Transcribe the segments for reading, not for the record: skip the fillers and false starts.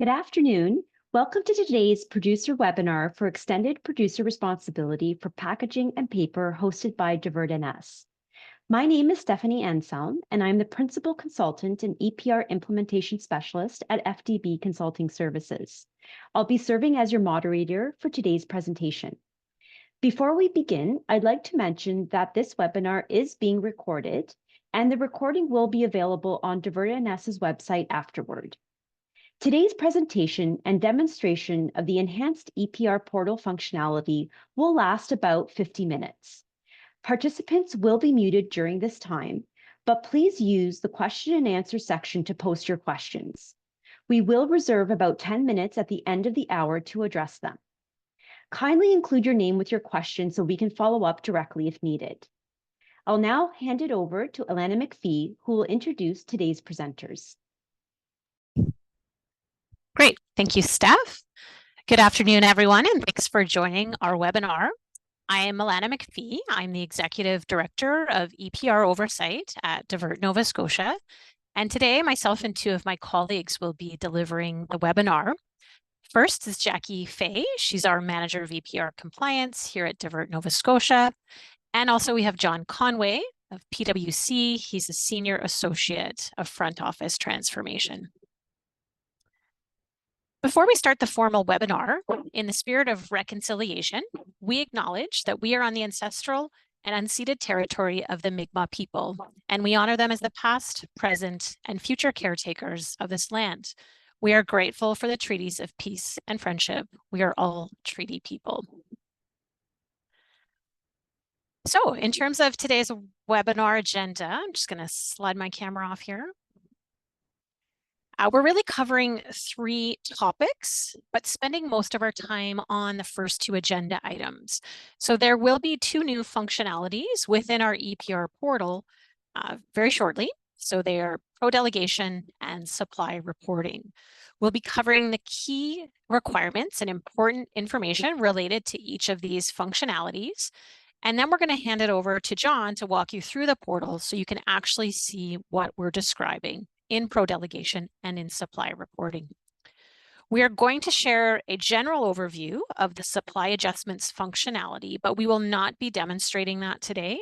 Good afternoon. Welcome to today's producer webinar for extended producer responsibility for packaging and paper hosted by Divert NS. My name is Stephanie Anselm, and I'm the Principal Consultant and EPR Implementation Specialist at FDB Consulting Services. I'll be serving as your moderator for today's presentation. Before we begin, I'd like to mention that this webinar is being recorded, and the recording will be available on Divert NS's website afterward. Today's presentation and demonstration of the enhanced EPR Portal functionality will last about 50 minutes. Participants will be muted during this time, but please use the question and answer section to post your questions. We will reserve about 10 minutes at the end of the hour to address them. Kindly include your name with your question so we can follow up directly if needed. I'll now hand it over to Alana McPhee, who will introduce today's presenters. Great. Thank you, Steph. Good afternoon, everyone, and thanks for joining our webinar. I am Alana McPhee. I'm the Executive Director of EPR Oversight at Divert Nova Scotia. And today, myself and two of my colleagues will be delivering the webinar. First is Jackie Fay. She's our Manager of EPR Compliance here at Divert Nova Scotia. And also we have John Conway of PwC. He's a Senior Associate of Front Office Transformation. Before we start the formal webinar, in the spirit of reconciliation, we acknowledge that we are on the ancestral and unceded territory of the Mi'kmaq people, and we honor them as the past, present, and future caretakers of this land. We are grateful for the treaties of peace and friendship. We are all treaty people. So, in terms of today's webinar agenda, I'm just going to slide my camera off here. We're really covering 3 topics, but spending most of our time on the first 2 agenda items. So there will be 2 new functionalities within our EPR portal very shortly. So they are pro delegation and supply reporting. We'll be covering the key requirements and important information related to each of these functionalities. And then we're going to hand it over to John to walk you through the portal so you can actually see what we're describing in pro delegation and in supply reporting. We are going to share a general overview of the supply adjustments functionality, but we will not be demonstrating that today.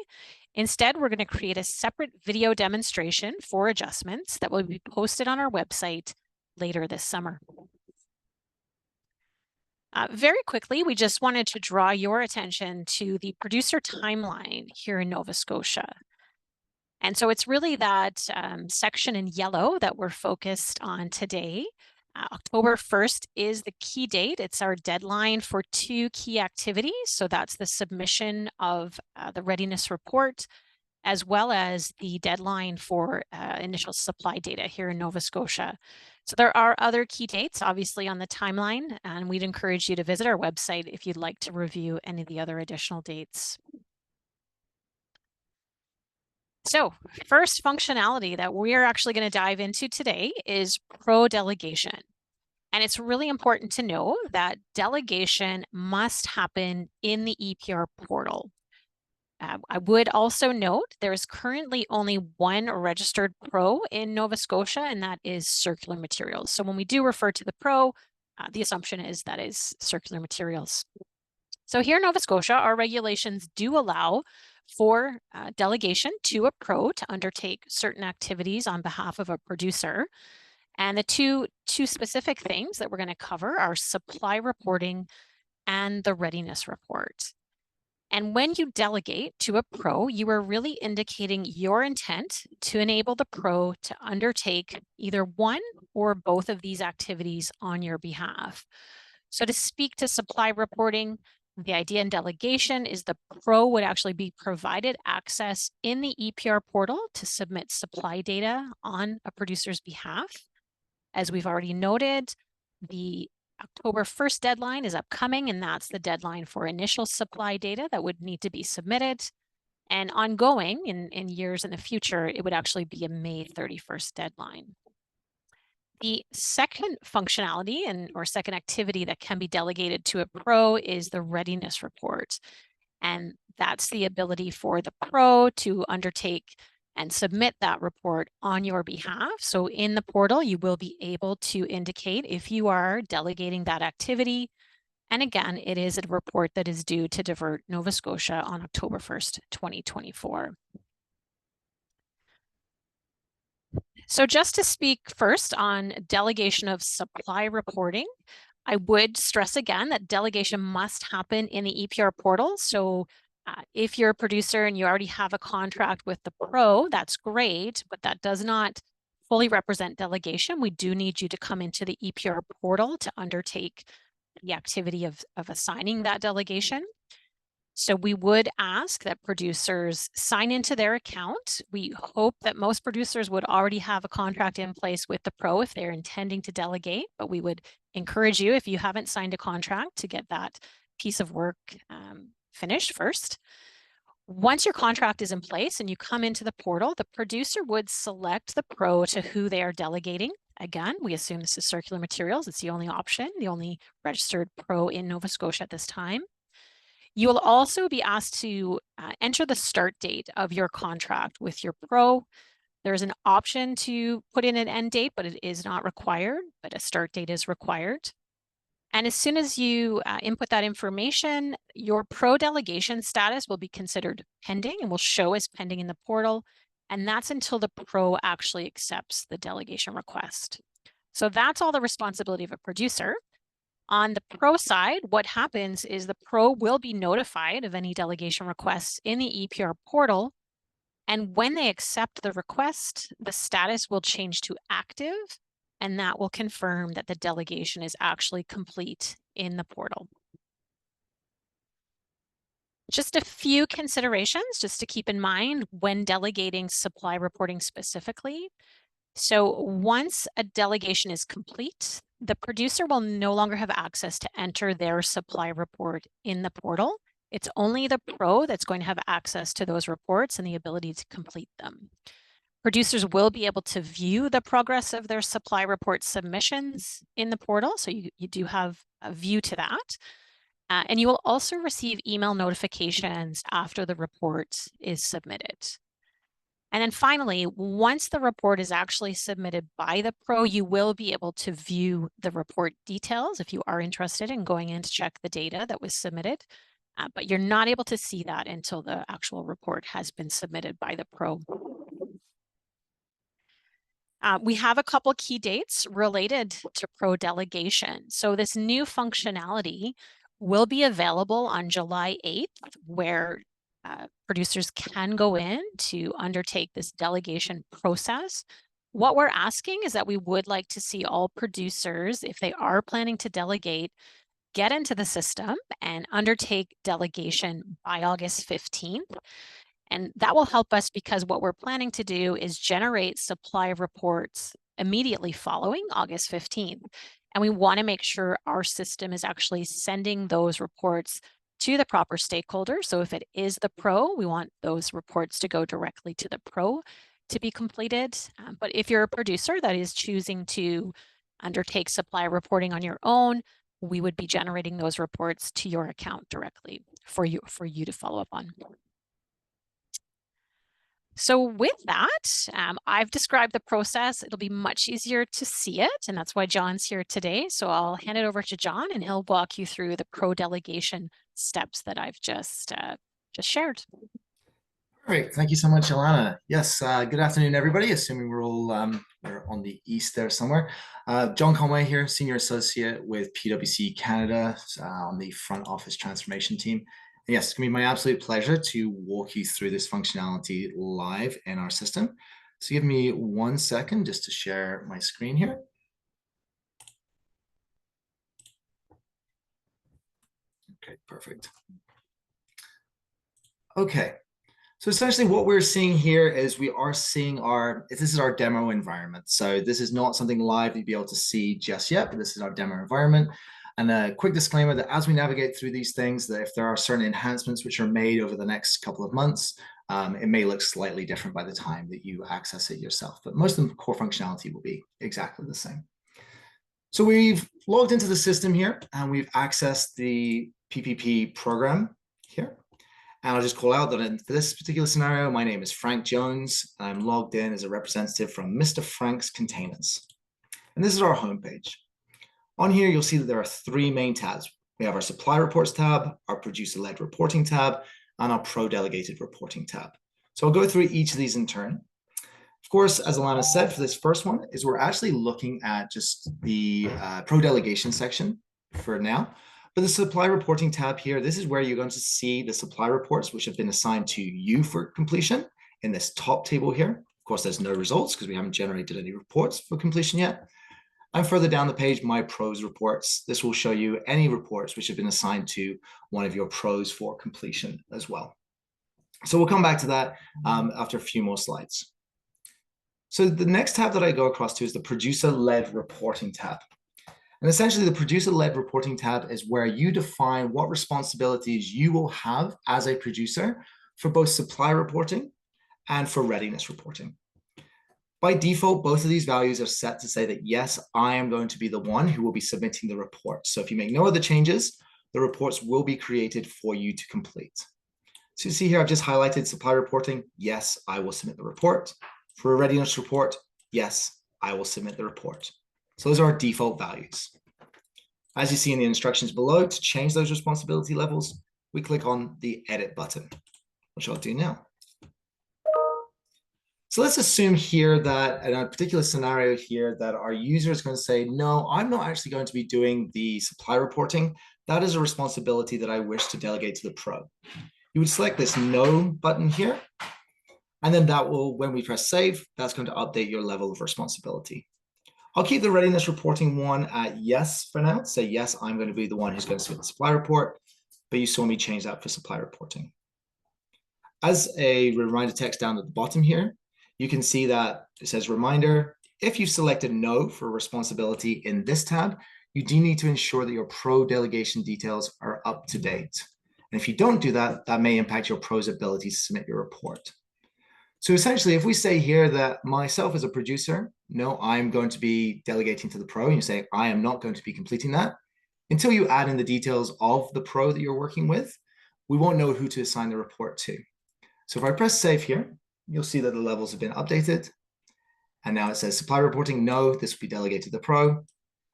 Instead, we're going to create a separate video demonstration for adjustments that will be posted on our website later this summer. Very quickly, we just wanted to draw your attention to the producer timeline here in Nova Scotia. And so it's really that section in yellow that we're focused on today. October 1st is the key date. It's our deadline for 2 key activities. So that's the submission of the readiness report, as well as the deadline for initial supply data here in Nova Scotia. So there are other key dates, obviously, on the timeline, and we'd encourage you to visit our website if you'd like to review any of the other additional dates. So first functionality that we're actually going to dive into today is pro delegation. And it's really important to know that delegation must happen in the EPR portal. I would also note there is currently only 1 registered pro in Nova Scotia, and that is circular materials. So when we do refer to the pro, the assumption is that is circular materials. So here in Nova Scotia, our regulations do allow for delegation to a pro to undertake certain activities on behalf of a producer. And the two specific things that we're going to cover are supply reporting and the readiness report. And when you delegate to a pro, you are really indicating your intent to enable the pro to undertake either one or both of these activities on your behalf. So to speak to supply reporting, the idea in delegation is the pro would actually be provided access in the EPR portal to submit supply data on a producer's behalf. As we've already noted, the October 1st deadline is upcoming, and that's the deadline for initial supply data that would need to be submitted. And ongoing in years in the future, it would actually be a May 31st deadline. The second functionality or second activity that can be delegated to a pro is the readiness report. And that's the ability for the pro to undertake and submit that report on your behalf. So in the portal, you will be able to indicate if you are delegating that activity. And again, it is a report that is due to Divert Nova Scotia on October 1st, 2024. So just to speak first on delegation of supply reporting, I would stress again that delegation must happen in the EPR portal. So if you're a producer and you already have a contract with the pro, that's great, but that does not fully represent delegation. We do need you to come into the EPR portal to undertake the activity of assigning that delegation. So we would ask that producers sign into their account. We hope that most producers would already have a contract in place with the pro if they're intending to delegate, but we would encourage you, if you haven't signed a contract, to get that piece of work finished first. Once your contract is in place and you come into the portal, the producer would select the pro to who they are delegating. Again, we assume this is circular materials. It's the only option, the only registered pro in Nova Scotia at this time. You will also be asked to enter the start date of your contract with your pro. There's an option to put in an end date, but it is not required, but a start date is required. And as soon as you input that information, your pro delegation status will be considered pending and will show as pending in the portal. And that's until the pro actually accepts the delegation request. So that's all the responsibility of a producer. On the pro side, what happens is the pro will be notified of any delegation requests in the EPR portal. And when they accept the request, the status will change to active, and that will confirm that the delegation is actually complete in the portal. Just a few considerations just to keep in mind when delegating supply reporting specifically. So once a delegation is complete, the producer will no longer have access to enter their supply report in the portal. It's only the pro that's going to have access to those reports and the ability to complete them. Producers will be able to view the progress of their supply report submissions in the portal, so you do have a view to that. And you will also receive email notifications after the report is submitted. And then finally, once the report is actually submitted by the pro, you will be able to view the report details if you are interested in going in to check the data that was submitted. But you're not able to see that until the actual report has been submitted by the pro. We have a couple key dates related to pro delegation. So this new functionality will be available on July 8th, where producers can go in to undertake this delegation process. What we're asking is that we would like to see all producers, if they are planning to delegate, get into the system and undertake delegation by August 15th. And that will help us because what we're planning to do is generate supply reports immediately following August 15th. And we want to make sure our system is actually sending those reports to the proper stakeholder. So if it is the pro, we want those reports to go directly to the pro to be completed. But if you're a producer that is choosing to undertake supply reporting on your own, we would be generating those reports to your account directly for you to follow up on. So with that, I've described the process. It'll be much easier to see it, and that's why John's here today. So I'll hand it over to John, and he'll walk you through the pro delegation steps that I've just shared. All right, thank you so much, Ilana. Yes, good afternoon, everybody. Assuming we're all we're on the east there somewhere. John Conway here, Senior Associate with PwC Canada on the front office transformation team. And yes, it's going to be my absolute pleasure to walk you through this functionality live in our system. So give me 1 second just to share my screen here. Okay, perfect. Okay. So essentially what we're seeing here is we are seeing this is our demo environment. So this is not something live you'd be able to see just yet, but this is our demo environment. And a quick disclaimer that as we navigate through these things, that if there are certain enhancements which are made over the next couple of months, it may look slightly different by the time that you access it yourself. But most of the core functionality will be exactly the same. So we've logged into the system here and we've accessed the PPP program here. And I'll just call out that for this particular scenario, my name is Frank Jones. I'm logged in as a representative from Mr. Frank's Containers. And this is our homepage. On here, you'll see that there are three main tabs. We have our supply reports tab, our producer-led reporting tab, and our pro-delegated reporting tab. So I'll go through each of these in turn. Of course, as Alana said, for this first one is we're actually looking at just the pro-delegation section for now. But the supply reporting tab here, this is where you're going to see the supply reports which have been assigned to you for completion in this top table here. Of course, there's no results because we haven't generated any reports for completion yet. And further down the page, my pros reports. This will show you any reports which have been assigned to one of your pros for completion as well. So we'll come back to that after a few more slides. So the next tab that I go across to is the producer-led reporting tab. And essentially the producer-led reporting tab is where you define what responsibilities you will have as a producer for both supply reporting and for readiness reporting. By default, both of these values are set to say that, yes, I am going to be the one who will be submitting the report. So if you make no other changes, the reports will be created for you to complete. So you see here, I've just highlighted supply reporting. Yes, I will submit the report. For a readiness report, yes, I will submit the report. So those are our default values. As you see in the instructions below, to change those responsibility levels, we click on the edit button, which I'll do now. So let's assume here that in a particular scenario here that our user is going to say, no, I'm not actually going to be doing the supply reporting. That is a responsibility that I wish to delegate to the pro. You would select this no button here. And then that will, when we press save, that's going to update your level of responsibility. I'll keep the readiness reporting one at yes for now. Say, yes, I'm going to be the one who's going to submit the supply report, but you saw me change that for supply reporting. As a reminder text down at the bottom here, you can see that it says reminder. If you've selected no for responsibility in this tab, you do need to ensure that your pro delegation details are up to date. And if you don't do that, that may impact your pro's ability to submit your report. So essentially, if we say here that myself as a producer, no, I'm going to be delegating to the pro, and you say, I am not going to be completing that, until you add in the details of the pro that you're working with, we won't know who to assign the report to. So if I press save here, you'll see that the levels have been updated. And now it says supply reporting, no, this will be delegated to the pro.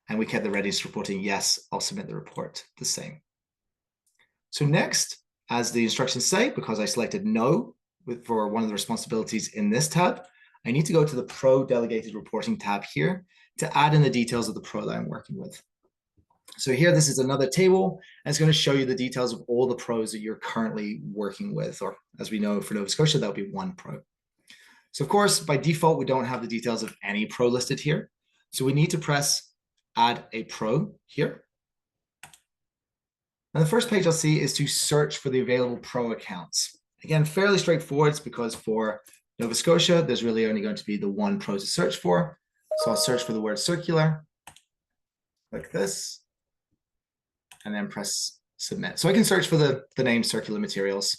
And we kept the readiness reporting, yes, I'll submit the report the same. So next, as the instructions say, because I selected no for one of the responsibilities in this tab, I need to go to the pro delegated reporting tab here to add in the details of the pro that I'm working with. So here, this is another table, and it's going to show you the details of all the pros that you're currently working with, or as we know for Nova Scotia, that would be one pro. So of course, by default, we don't have the details of any pro listed here. So we need to press add a pro here. And the first page I'll see is to search for the available pro accounts. Again, fairly straightforward. It's because for Nova Scotia, there's really only going to be the one pro to search for. So I'll search for the word circular, like this, and then press submit. So I can search for the name circular materials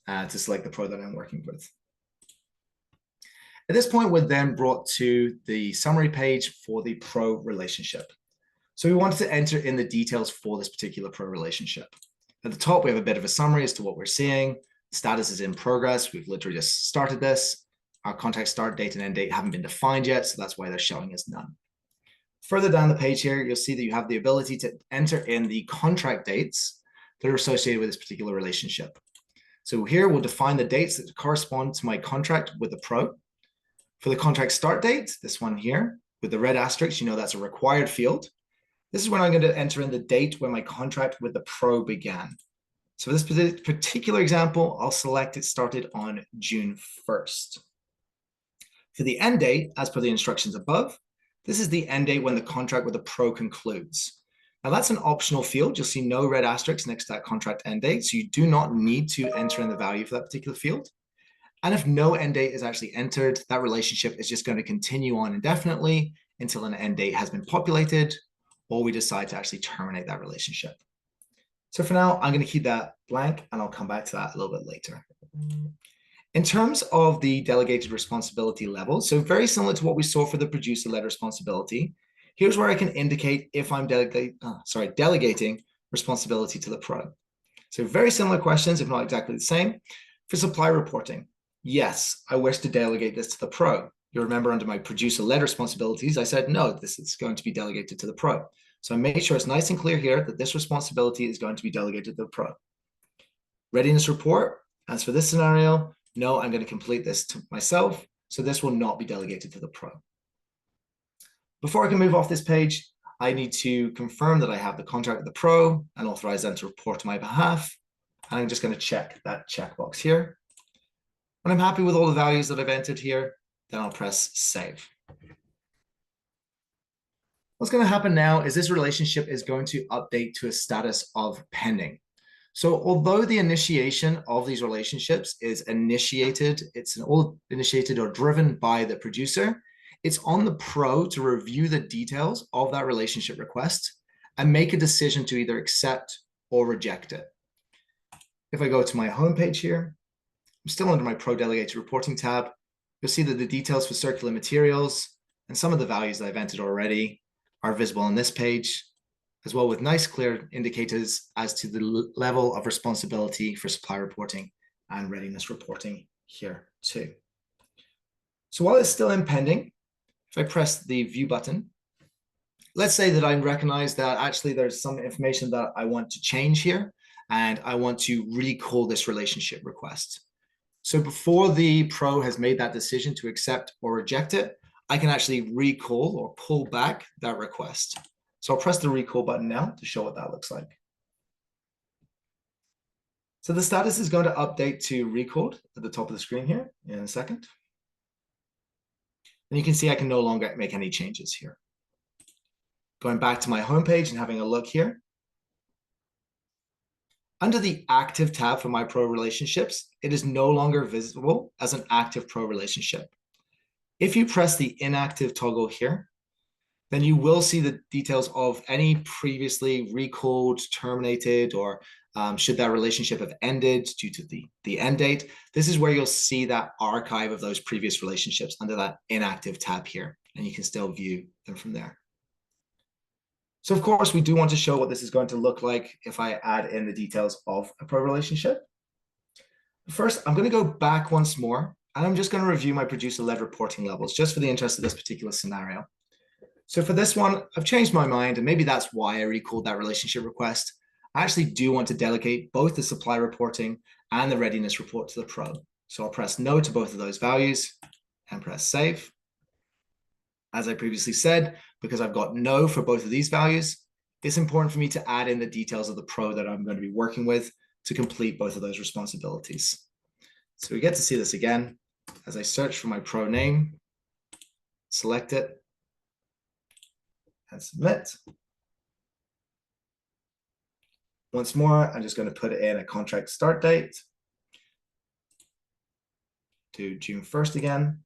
to select the pro that I'm working with. At this point, we're then brought to the summary page for the pro relationship. So we wanted to enter in the details for this particular pro relationship. At the top, we have a bit of a summary as to what we're seeing. Status is in progress. We've literally just started this. Our contract start date and end date haven't been defined yet, so that's why they're showing as none. Further down the page here, you'll see that you have the ability to enter in the contract dates that are associated with this particular relationship. So here we'll define the dates that correspond to my contract with the pro. For the contract start date, this one here, with the red asterisk, you know that's a required field. This is when I'm going to enter in the date when my contract with the pro began. So for this particular example, I'll select it started on June 1st. For the end date, as per the instructions above, this is the end date when the contract with the pro concludes. Now that's an optional field. You'll see no red asterisks next to that contract end date, so you do not need to enter in the value for that particular field. And if no end date is actually entered, that relationship is just going to continue on indefinitely until an end date has been populated, or we decide to actually terminate that relationship. So for now, I'm going to keep that blank, and I'll come back to that a little bit later. In terms of the delegated responsibility level, so very similar to what we saw for the producer-led responsibility, here's where I can indicate if I'm delegating responsibility to the pro. So very similar questions, if not exactly the same. For supply reporting, yes, I wish to delegate this to the pro. You remember under my producer-led responsibilities, I said, no, this is going to be delegated to the pro. So I made sure it's nice and clear here that this responsibility is going to be delegated to the pro. Readiness report, as for this scenario, no, I'm going to complete this to myself. So this will not be delegated to the pro. Before I can move off this page, I need to confirm that I have the contract with the pro and authorize them to report on my behalf. And I'm just going to check that checkbox here. When I'm happy with all the values that I've entered here, then I'll press save. What's going to happen now is this relationship is going to update to a status of pending. So although the initiation of these relationships is initiated, it's all initiated or driven by the producer, it's on the pro to review the details of that relationship request and make a decision to either accept or reject it. If I go to my homepage here, I'm still under my Pro Delegated Reporting tab. You'll see that the details for circular materials and some of the values that I've entered already are visible on this page, as well with nice clear indicators as to the level of responsibility for supply reporting and readiness reporting here too. So while it's still in pending, if I press the view button, let's say that I recognize that actually there's some information that I want to change here and I want to recall this relationship request. So before the pro has made that decision to accept or reject it, I can actually recall or pull back that request. So I'll press the recall button now to show what that looks like. So the status is going to update to recalled at the top of the screen here in a second. And you can see I can no longer make any changes here. Going back to my homepage and having a look here. Under the active tab for my pro relationships, it is no longer visible as an active pro relationship. If you press the inactive toggle here, then you will see the details of any previously recalled, terminated, or should that relationship have ended due to the end date. This is where you'll see that archive of those previous relationships under that inactive tab here, and you can still view them from there. So of course, we do want to show what this is going to look like if I add in the details of a pro relationship. First, I'm going to go back once more, and I'm just going to review my producer-led reporting levels just for the interest of this particular scenario. So for this one, I've changed my mind, and maybe that's why I recalled that relationship request. I actually do want to delegate both the supply reporting and the readiness report to the pro. So I'll press no to both of those values and press save. As I previously said, because I've got no for both of these values, it's important for me to add in the details of the pro that I'm going to be working with to complete both of those responsibilities. So we get to see this again as I search for my pro name, select it, and submit. Once more, I'm just going to put in a contract start date to June 1st again.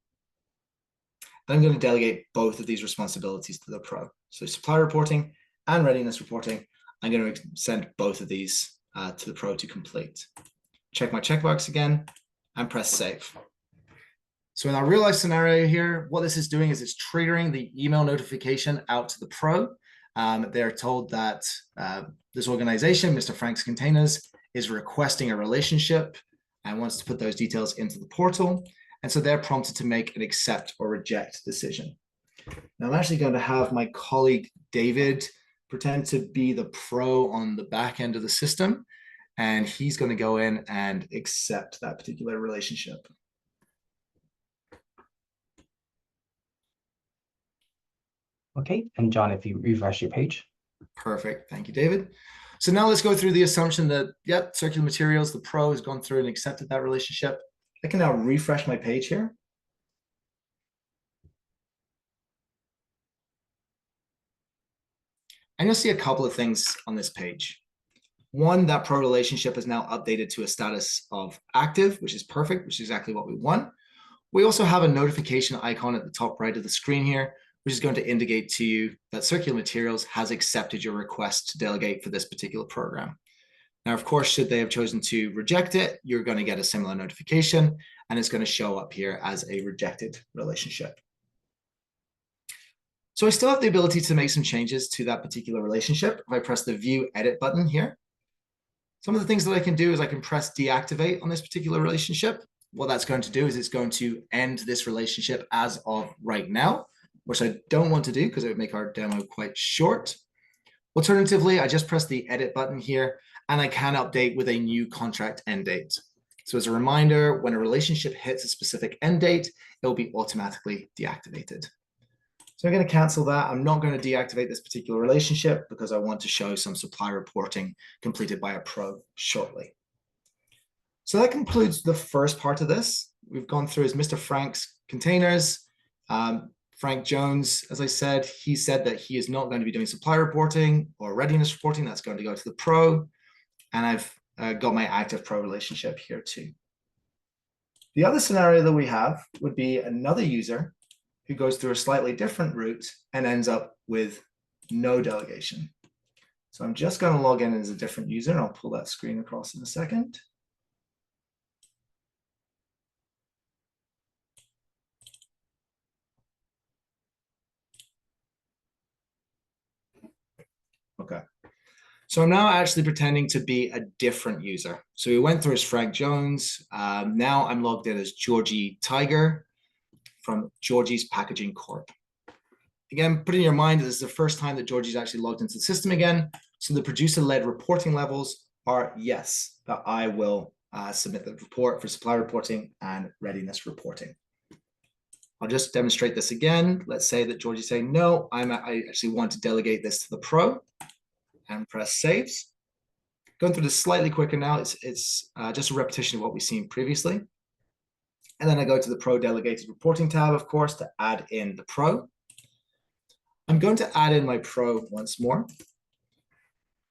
And I'm going to delegate both of these responsibilities to the pro. So supply reporting and readiness reporting, I'm going to send both of these to the pro to complete. Check my checkbox again and press save. So in our real life scenario here, what this is doing is it's triggering the email notification out to the pro. They're told that this organization, Mr. Frank's Containers, is requesting a relationship and wants to put those details into the portal. And so they're prompted to make an accept or reject decision. Now I'm actually going to have my colleague David pretend to be the pro on the back end of the system, and he's going to go in and accept that particular relationship. Okay, and John, if you refresh your page. Perfect, thank you, David. So now let's go through the assumption that, yep, circular materials, the pro has gone through and accepted that relationship. I can now refresh my page here. And you'll see a couple of things on this page. One, that pro relationship is now updated to a status of active, which is perfect, which is exactly what we want. We also have a notification icon at the top right of the screen here, which is going to indicate to you that Circular Materials has accepted your request to delegate for this particular program. Now, of course, should they have chosen to reject it, you're going to get a similar notification, and it's going to show up here as a rejected relationship. So I still have the ability to make some changes to that particular relationship. If I press the View Edit button here, Some of the things that I can do is I can press deactivate on this particular relationship. What that's going to do is it's going to end this relationship as of right now, which I don't want to do because it would make our demo quite short. Alternatively, I just press the edit button here and I can update with a new contract end date. So as a reminder, when a relationship hits a specific end date, it will be automatically deactivated. So I'm going to cancel that. I'm not going to deactivate this particular relationship because I want to show some supply reporting completed by a pro shortly. So that concludes the first part of this. We've gone through as Mr. Frank's containers. Frank Jones, as I said, he said that he is not going to be doing supply reporting or readiness reporting. That's going to go to the pro. And I've got my active pro relationship here too. The other scenario that we have would be another user who goes through a slightly different route and ends up with no delegation. So I'm just going to log in as a different user, and I'll pull that screen across in a second. Okay. So I'm now actually pretending to be a different user. So we went through as Frank Jones. Now I'm logged in as Georgie Tiger from Georgie's Packaging Corp. Again, put in your mind that this is the first time that Georgie's actually logged into the system again. So the producer-led reporting levels are yes, that I will submit the report for supply reporting and readiness reporting. I'll just demonstrate this again. Let's say that Georgie's saying, no, I actually want to delegate this to the pro, and press saves. Going through this slightly quicker now. It's just a repetition of what we've seen previously. And then I go to the pro delegated reporting tab, of course, to add in the pro. I'm going to add in my pro once more.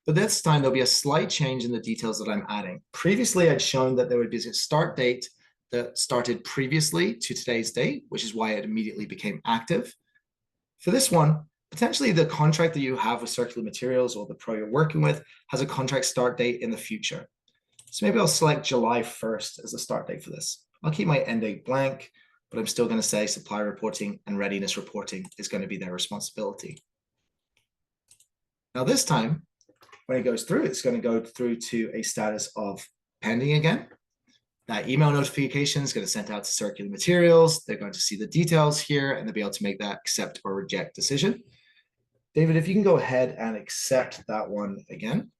But this time there'll be a slight change in the details that I'm adding. Previously, I'd shown that there would be a start date that started previously to today's date, which is why it immediately became active. For this one, potentially the contract that you have with Circular Materials or the pro you're working with has a contract start date in the future. So maybe I'll select July 1st as the start date for this. I'll keep my end date blank, but I'm still going to say supply reporting and readiness reporting is going to be their responsibility. Now this time, when it goes through, it's going to go through to a status of pending again. That email notification is going to send out to Circular Materials. They're going to see the details here and they'll be able to make that accept or reject decision. David, if you can go ahead and accept that one again.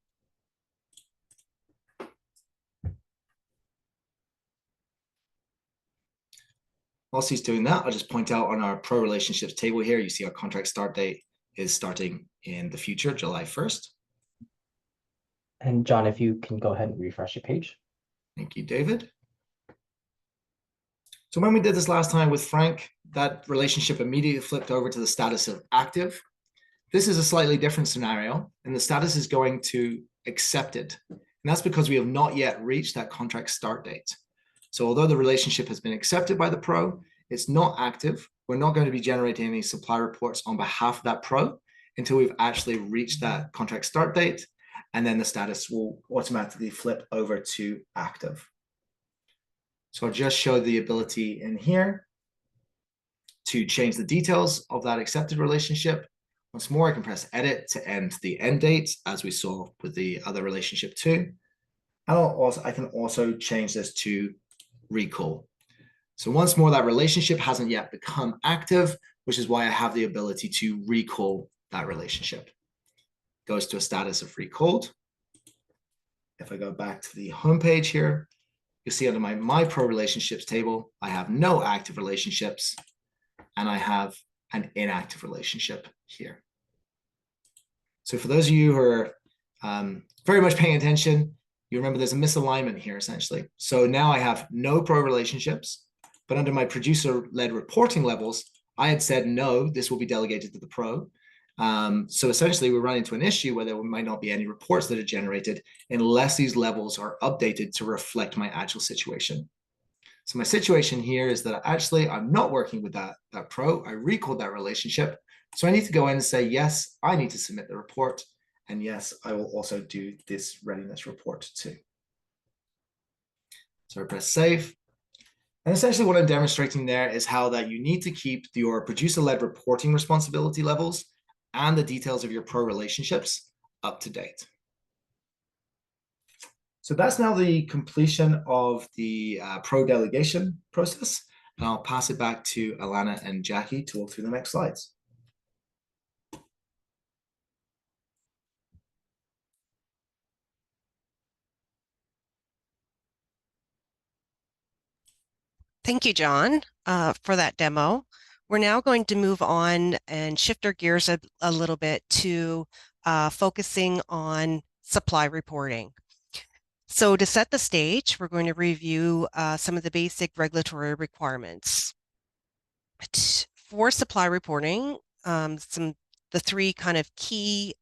Whilst he's doing that, I'll just point out on our pro relationships table here, you see our contract start date is starting in the future, July 1st. And John, if you can go ahead and refresh your page. Thank you, David. So when we did this last time with Frank, that relationship immediately flipped over to the status of active. This is a slightly different scenario, and the status is going to accepted. And that's because we have not yet reached that contract start date. So although the relationship has been accepted by the pro, it's not active. We're not going to be generating any supply reports on behalf of that pro until we've actually reached that contract start date. And then the status will automatically flip over to active. So I'll just show the ability in here to change the details of that accepted relationship. Once more, I can press edit to end the end date, as we saw with the other relationship too. And I can also change this to recall. So once more, that relationship hasn't yet become active, which is why I have the ability to recall that relationship. Goes to a status of recalled. If I go back to the home page here, you'll see under my pro relationships table, I have no active relationships and I have an inactive relationship here. So for those of you who are very much paying attention, you remember there's a misalignment here essentially. So now I have no pro relationships, but under my producer-led reporting levels, I had said, no, this will be delegated to the pro. So essentially we're running into an issue where there might not be any reports that are generated unless these levels are updated to reflect my actual situation. So my situation here is that actually I'm not working with that pro. I recalled that relationship. So I need to go in and say, yes, I need to submit the report. And yes, I will also do this readiness report too. So I press save. And essentially what I'm demonstrating there is how that you need to keep your producer-led reporting responsibility levels and the details of your pro relationships up to date. So that's now the completion of the pro delegation process. And I'll pass it back to Alana and Jackie to walk through the next slides. Thank you, John, for that demo. We're now going to move on and shift our gears a little bit to focusing on supply reporting. So to set the stage, we're going to review some of the basic regulatory requirements. For supply reporting, the three kind of key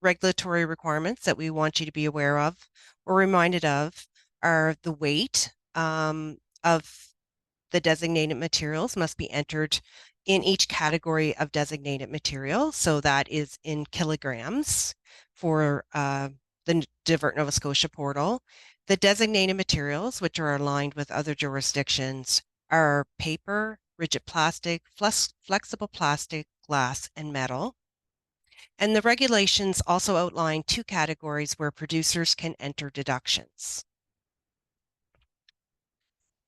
regulatory requirements that we want you to be aware of or reminded of are the weight of the designated materials must be entered in each category of designated material. So that is in kilograms for the Divert Nova Scotia portal. The designated materials, which are aligned with other jurisdictions, are paper, rigid plastic, flexible plastic, glass, and metal. And the regulations also outline two categories where producers can enter deductions.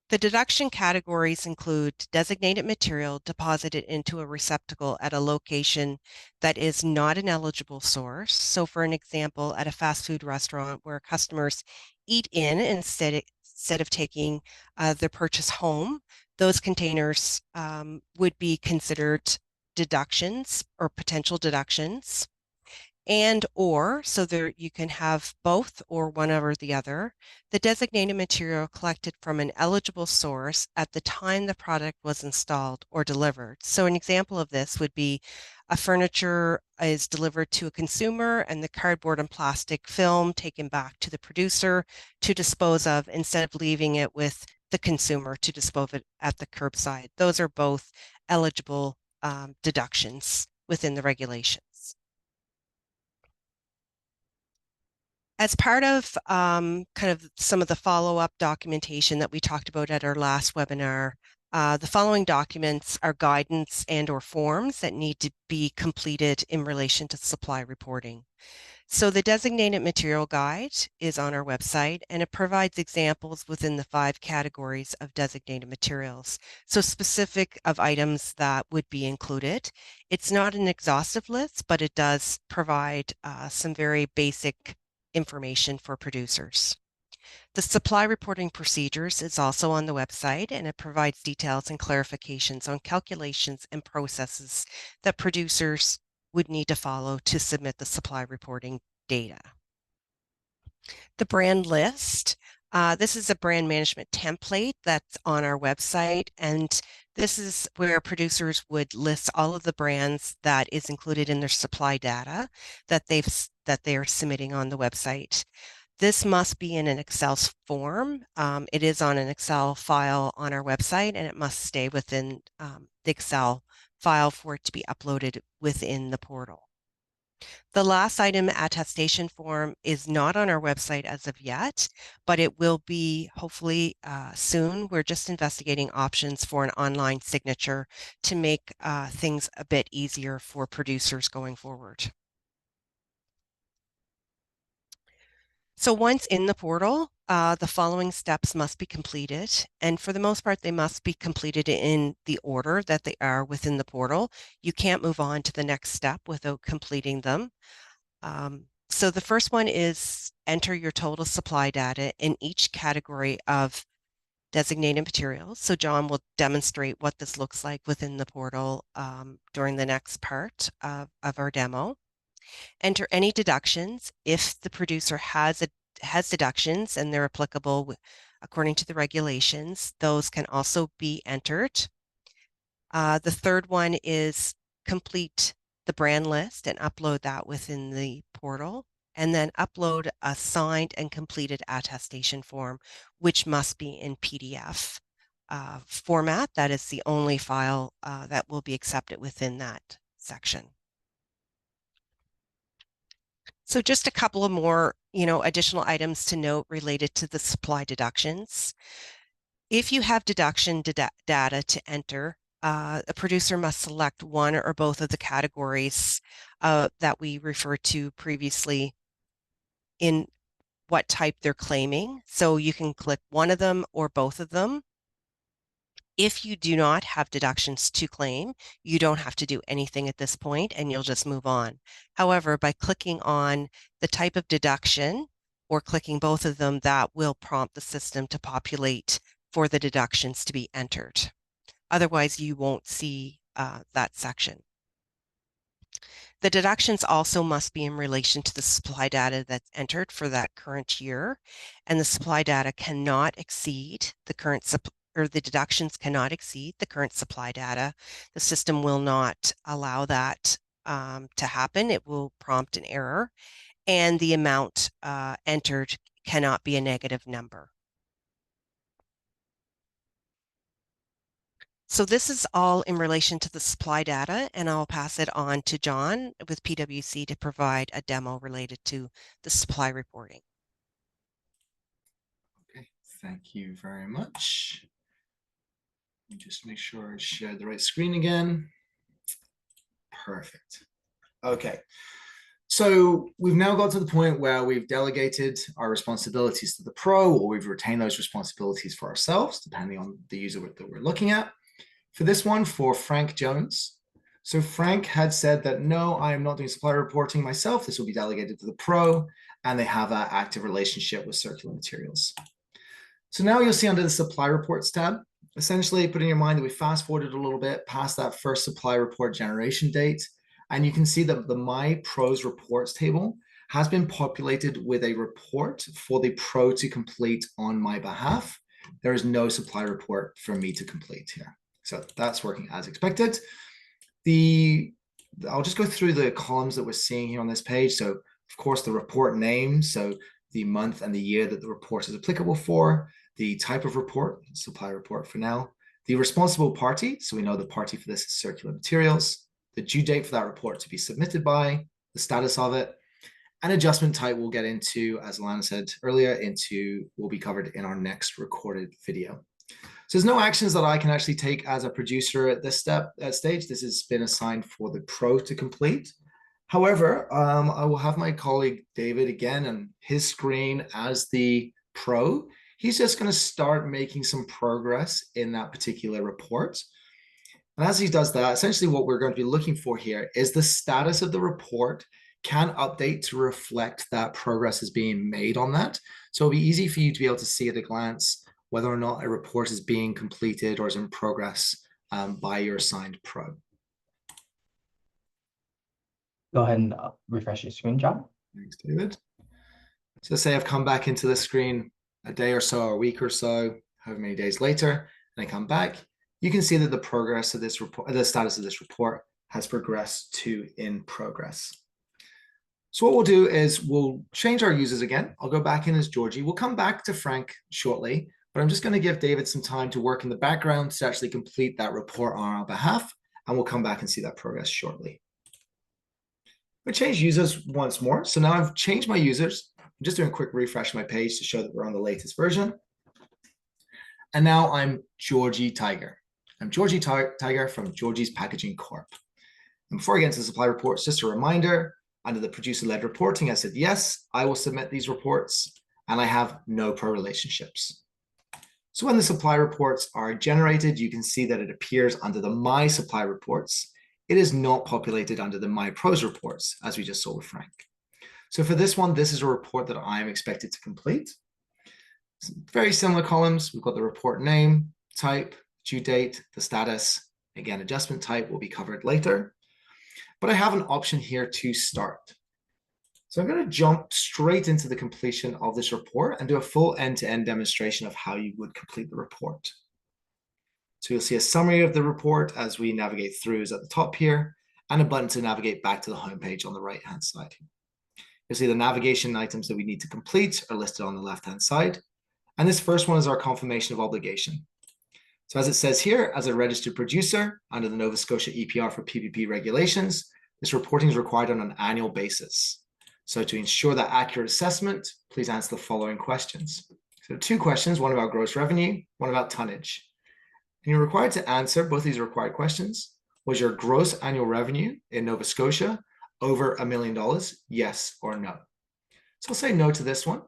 The deduction categories include designated material deposited into a receptacle at a location that is not an eligible source. So for an example, at a fast food restaurant where customers eat in instead of taking their purchase home, those containers would be considered deductions or potential deductions. And or, so there you can have both or one or the other, the designated material collected from an eligible source at the time the product was installed or delivered. So an example of this would be a furniture is delivered to a consumer and the cardboard and plastic film taken back to the producer to dispose of instead of leaving it with the consumer to dispose of it at the curbside. Those are both eligible deductions within the regulations. As part of kind of some of the follow-up documentation that we talked about at our last webinar, the following documents are guidance and or forms that need to be completed in relation to supply reporting. So the designated material guide is on our website and it provides examples within the 5 categories of designated materials. So specific of items that would be included. It's not an exhaustive list, but it does provide some very basic information for producers. The supply reporting procedures is also on the website and it provides details and clarifications on calculations and processes that producers would need to follow to submit the supply reporting data. The brand list. This is a brand management template that's on our website, and this is where producers would list all of the brands that is included in their supply data that they are submitting on the website. This must be in an Excel form. It is on an Excel file on our website, and it must stay within the Excel file for it to be uploaded within the portal. The last item, attestation form, is not on our website as of yet, but it will be hopefully soon. We're just investigating options for an online signature to make things a bit easier for producers going forward. So once in the portal, the following steps must be completed. And for the most part, they must be completed in the order that they are within the portal. You can't move on to the next step without completing them. So the first one is enter your total supply data in each category of designated materials. So John will demonstrate what this looks like within the portal during the next part of our demo. Enter any deductions if the producer has deductions and they're applicable according to the regulations. Those can also be entered. The third one is complete the brand list and upload that within the portal, and then upload a signed and completed attestation form, which must be in PDF format. That is the only file that will be accepted within that section. So just a couple of more, additional items to note related to the supply deductions. If you have deduction data to enter, a producer must select one or both of the categories that we referred to previously in what type they're claiming. So you can click one of them or both of them. If you do not have deductions to claim, you don't have to do anything at this point and you'll just move on. However, by clicking on the type of deduction or clicking both of them, that will prompt the system to populate for the deductions to be entered. Otherwise, you won't see that section. The deductions also must be in relation to the supply data that's entered for that current year, and the supply data cannot exceed the current or the deductions cannot exceed the current supply data. The system will not allow that to happen. It will prompt an error, and the amount entered cannot be a negative number. So this is all in relation to the supply data, and I'll pass it on to John with PwC to provide a demo related to the supply reporting. Okay, thank you very much. Let me just make sure I share the right screen again. Perfect. Okay. So we've now got to the point where we've delegated our responsibilities to the pro, or we've retained those responsibilities for ourselves, depending on the user that we're looking at. For this one, for Frank Jones. So Frank had said that, no, I am not doing supply reporting myself. This will be delegated to the pro, and they have an active relationship with circular materials. So now you'll see under the supply reports tab, essentially put in your mind that we fast forwarded a little bit past that first supply report generation date. And you can see that the My Pros reports table has been populated with a report for the pro to complete on my behalf. There is no supply report for me to complete here. So that's working as expected. I'll just go through the columns that we're seeing here on this page. So of course the report name, so the month and the year that the report is applicable for, the type of report, supply report for now, the responsible party, so we know the party for this is circular materials, the due date for that report to be submitted by, the status of it, and adjustment type we'll get into, as Alana said earlier, will be covered in our next recorded video. So there's no actions that I can actually take as a producer at this stage. This has been assigned for the pro to complete. However, I will have my colleague David again on his screen as the pro. He's just going to start making some progress in that particular report. And as he does that, essentially what we're going to be looking for here is the status of the report can update to reflect that progress is being made on that. So it'll be easy for you to be able to see at a glance whether or not a report is being completed or is in progress by your assigned pro. Go ahead and refresh your screen, John. Thanks, David. So say I've come back into the screen a day or so, or a week or so, however many days later, and I come back, you can see that the progress of this report, the status of this report has progressed to in progress. So what we'll do is we'll change our users again. I'll go back in as Georgie. We'll come back to Frank shortly, but I'm just going to give David some time to work in the background to actually complete that report on our behalf, and we'll come back and see that progress shortly. I changed users once more. So now I've changed my users. I'm just doing a quick refresh of my page to show that we're on the latest version. And now I'm Georgie Tiger. I'm Georgie Tiger from Georgie's Packaging Corp. And before I get into the supply reports, just a reminder, under the producer-led reporting, I said, yes, I will submit these reports, and I have no pro relationships. So when the supply reports are generated, you can see that it appears under the My Supply Reports. It is not populated under the My Pros reports, as we just saw with Frank. So for this one, this is a report that I am expected to complete. Some very similar columns. We've got the report name, type, due date, the status. Again, adjustment type will be covered later. But I have an option here to start. So I'm going to jump straight into the completion of this report and do a full end-to-end demonstration of how you would complete the report. So you'll see a summary of the report as we navigate through is at the top here, and a button to navigate back to the home page on the right-hand side. You'll see the navigation items that we need to complete are listed on the left-hand side. And this first one is our confirmation of obligation. So as it says here, as a registered producer under the Nova Scotia EPR for PPP regulations, this reporting is required on an annual basis. So to ensure that accurate assessment, please answer the following questions. So 2 questions, one about gross revenue, one about tonnage. And you're required to answer both these required questions. Was your gross annual revenue in Nova Scotia over $1 million? Yes or no? So I'll say no to this one.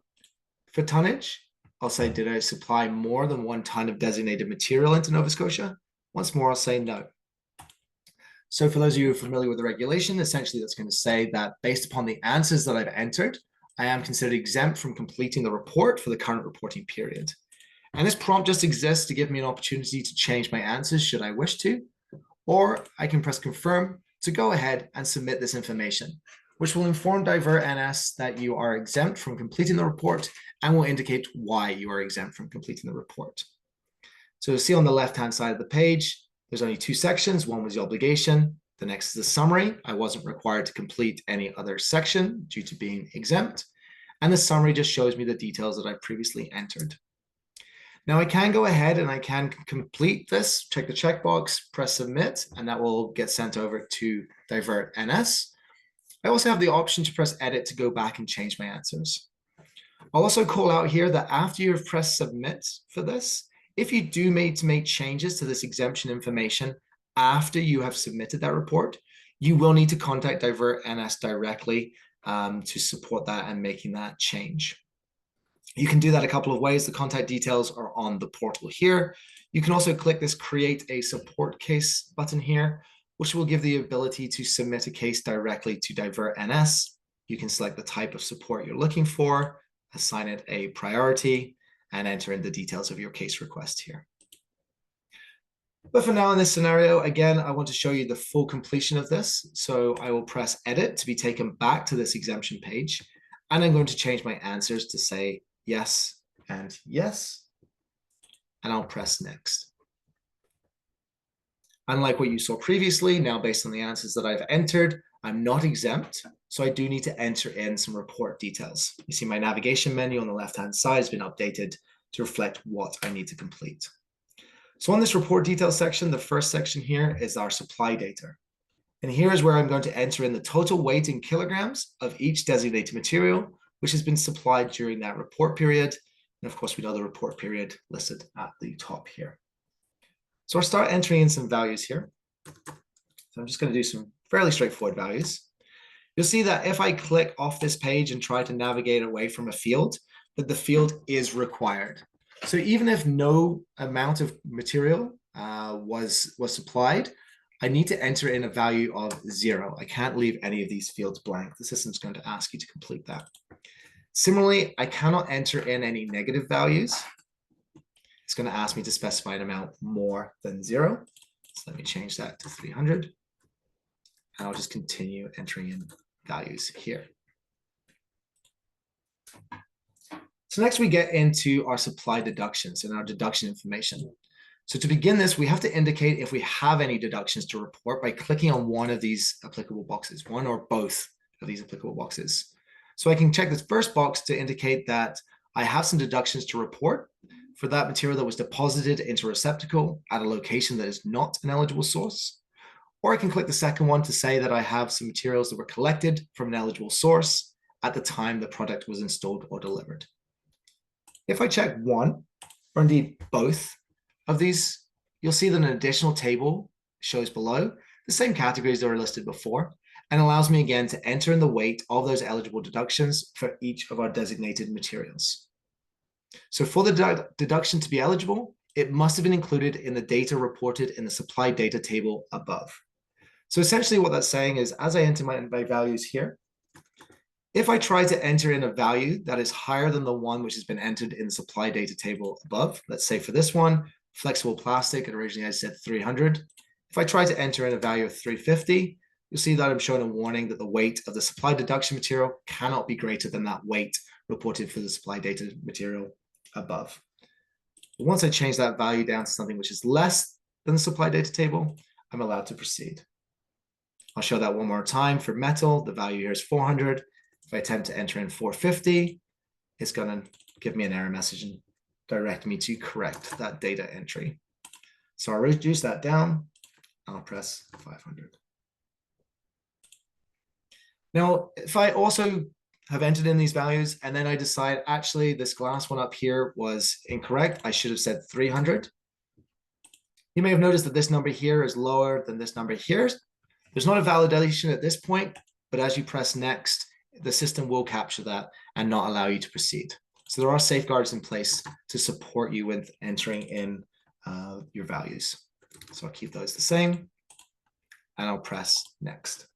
For tonnage, I'll say, did I supply more than 1 ton of designated material into Nova Scotia? Once more, I'll say no. So for those of you who are familiar with the regulation, essentially that's going to say that based upon the answers that I've entered, I am considered exempt from completing the report for the current reporting period. And this prompt just exists to give me an opportunity to change my answers should I wish to, or I can press confirm to go ahead and submit this information, which will inform Divert NS that you are exempt from completing the report and will indicate why you are exempt from completing the report. So you'll see on the left-hand side of the page, there's only 2 sections. One was the obligation. The next is the summary. I wasn't required to complete any other section due to being exempt. And the summary just shows me the details that I previously entered. Now I can go ahead and I can complete this, check the checkbox, press submit, and that will get sent over to Divert NS. I also have the option to press edit to go back and change my answers. I'll also call out here that after you have pressed submit for this, if you do need to make changes to this exemption information after you have submitted that report, you will need to contact Divert NS directly to support that and making that change. You can do that a couple of ways. The contact details are on the portal here. You can also click this create a support case button here, which will give the ability to submit a case directly to Divert NS. You can select the type of support you're looking for, assign it a priority, and enter in the details of your case request here. But for now in this scenario, again, I want to show you the full completion of this. So I will press edit to be taken back to this exemption page. And I'm going to change my answers to say yes and yes. And I'll press next. Unlike what you saw previously, now based on the answers that I've entered, I'm not exempt, so I do need to enter in some report details. You see my navigation menu on the left-hand side has been updated to reflect what I need to complete. So on this report details section, the first section here is our supply data. And here is where I'm going to enter in the total weight in kilograms of each designated material, which has been supplied during that report period. And of course, we know the report period listed at the top here. So I'll start entering in some values here. So I'm just going to do some fairly straightforward values. You'll see that if I click off this page and try to navigate away from a field, that the field is required. So even if no amount of material was supplied, I need to enter in a value of 0. I can't leave any of these fields blank. The system's going to ask you to complete that. Similarly, I cannot enter in any negative values. It's going to ask me to specify an amount more than 0. So let me change that to 300. And I'll just continue entering in values here. So next we get into our supply deductions and our deduction information. So to begin this, we have to indicate if we have any deductions to report by clicking on one of these applicable boxes, one or both of these applicable boxes. So I can check this first box to indicate that I have some deductions to report for that material that was deposited into a receptacle at a location that is not an eligible source. Or I can click the second one to say that I have some materials that were collected from an eligible source at the time the product was installed or delivered. If I check one, or indeed both of these, you'll see that an additional table shows below the same categories that were listed before and allows me again to enter in the weight of those eligible deductions for each of our designated materials. So for the deduction to be eligible, it must have been included in the data reported in the supply data table above. So essentially what that's saying is, as I enter my values here, if I try to enter in a value that is higher than the one which has been entered in the supply data table above, let's say for this one, flexible plastic, and originally I said 300. If I try to enter in a value of 350, you'll see that I'm showing a warning that the weight of the supply deduction material cannot be greater than that weight reported for the supply data material above. But once I change that value down to something which is less than the supply data table, I'm allowed to proceed. I'll show that one more time. For metal, the value here is 400. If I attempt to enter in 450, it's going to give me an error message and direct me to correct that data entry. So I'll reduce that down. I'll press 500. Now, if I also have entered in these values and then I decide, actually, this glass one up here was incorrect, I should have said 300. You may have noticed that this number here is lower than this number here. There's not a validation at this point, but as you press next, the system will capture that and not allow you to proceed. So there are safeguards in place to support you with entering in your values. So I'll keep those the same and I'll press next.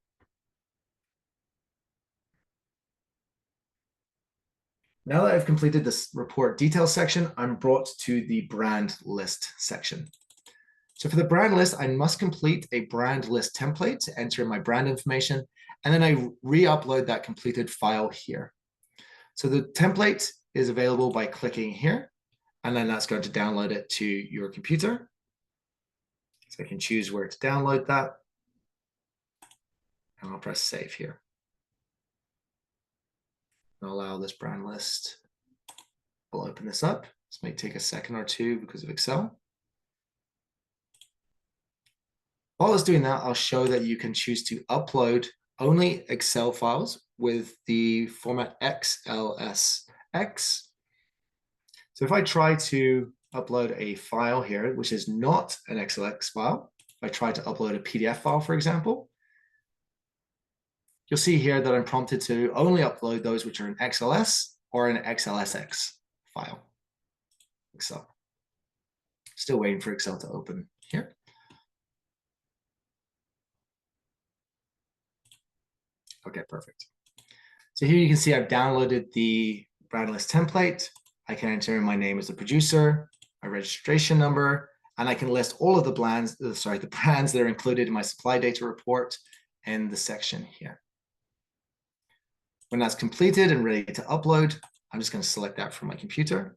Now that I've completed this report details section, I'm brought to the brand list section. So for the brand list, I must complete a brand list template to enter in my brand information, and then I re-upload that completed file here. So the template is available by clicking here, and then that's going to download it to your computer. So I can choose where to download that, and I'll press save here. I'll allow this brand list. We'll open this up. This might take a second or two because of Excel. While it's doing that, I'll show that you can choose to upload only Excel files with the format XLSX. So if I try to upload a file here, which is not an XLX file, if I try to upload a PDF file, for example, you'll see here that I'm prompted to only upload those which are an XLS or an XLSX file. Excel. Still waiting for Excel to open here. Okay, perfect. So here you can see I've downloaded the brand list template. I can enter in my name as the producer, my registration number, and I can list all of the brands that are included in my supply data report in the section here. When that's completed and ready to upload, I'm just going to select that from my computer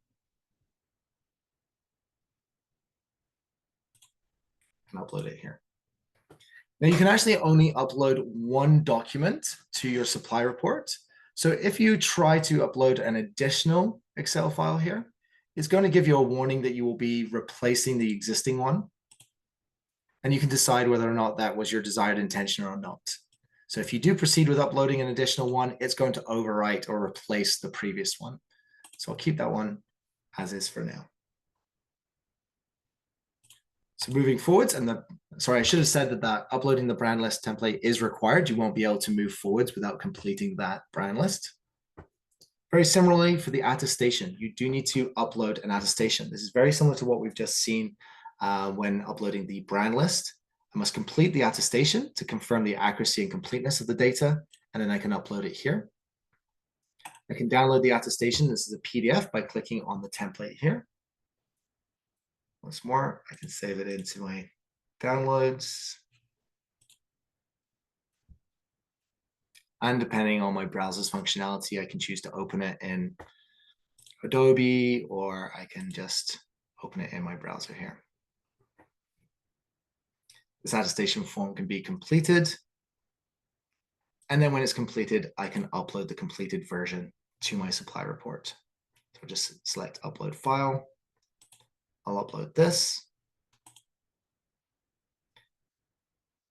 and upload it here. Now you can actually only upload one document to your supply report. So if you try to upload an additional Excel file here, it's going to give you a warning that you will be replacing the existing one. And you can decide whether or not that was your desired intention or not. So if you do proceed with uploading an additional one, it's going to overwrite or replace the previous one. So I'll keep that one as is for now. So moving forwards, sorry, I should have said that uploading the brand list template is required. You won't be able to move forwards without completing that brand list. Very similarly for the attestation, you do need to upload an attestation. This is very similar to what we've just seen when uploading the brand list. I must complete the attestation to confirm the accuracy and completeness of the data, and then I can upload it here. I can download the attestation. This is a PDF by clicking on the template here. Once more, I can save it into my downloads. And depending on my browser's functionality, I can choose to open it in Adobe, or I can just open it in my browser here. This attestation form can be completed. And then when it's completed, I can upload the completed version to my supply report. So I'll just select upload file. I'll upload this.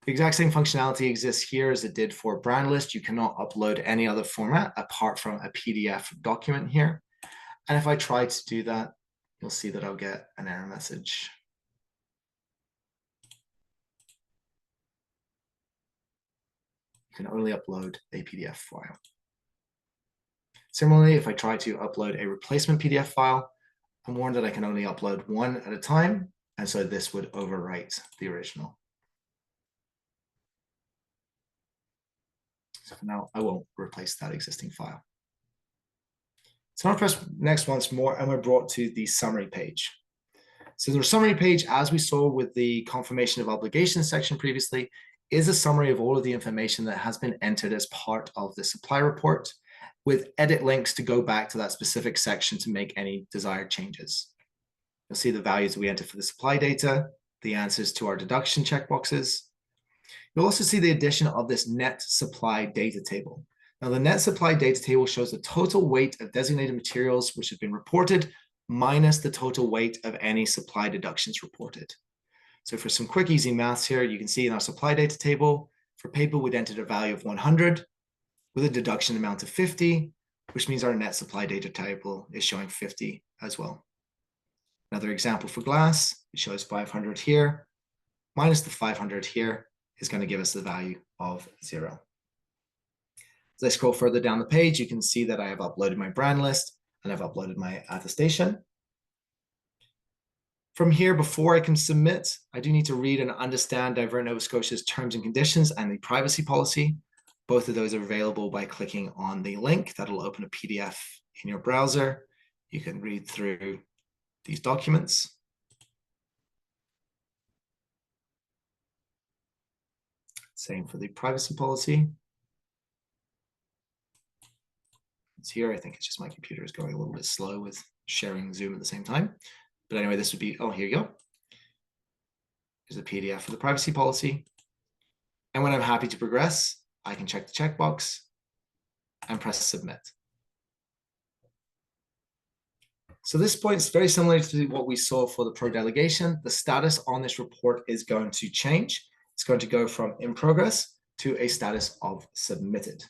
The exact same functionality exists here as it did for brand list. You cannot upload any other format apart from a PDF document here. And if I try to do that, you'll see that I'll get an error message. You can only upload a PDF file. Similarly, if I try to upload a replacement PDF file, I'm warned that I can only upload one at a time, and so this would overwrite the original. So for now, I won't replace that existing file. So I'll press next once more, and we're brought to the summary page. So the summary page, as we saw with the confirmation of obligation section previously, is a summary of all of the information that has been entered as part of the supply report, with edit links to go back to that specific section to make any desired changes. You'll see the values we enter for the supply data, the answers to our deduction checkboxes. You'll also see the addition of this net supply data table. Now, the net supply data table shows the total weight of designated materials which have been reported minus the total weight of any supply deductions reported. So for some quick, easy maths here, you can see in our supply data table, for paper, we'd entered a value of 100 with a deduction amount of 50, which means our net supply data table is showing 50 as well. Another example for glass, it shows 500 here, minus the 500 here is going to give us the value of 0. As I scroll further down the page, you can see that I have uploaded my brand list, and I've uploaded my attestation. From here, before I can submit, I do need to read and understand Divert Nova Scotia's terms and conditions and the privacy policy. Both of those are available by clicking on the link. That'll open a PDF in your browser. You can read through these documents. Same for the privacy policy. It's here. I think it's just my computer is going a little bit slow with sharing Zoom at the same time. But anyway, this would be, oh, here you go. Here's the PDF for the privacy policy. And when I'm happy to progress, I can check the checkbox and press submit. So this point is very similar to what we saw for the pro delegation. The status on this report is going to change. It's going to go from in progress to a status of submitted.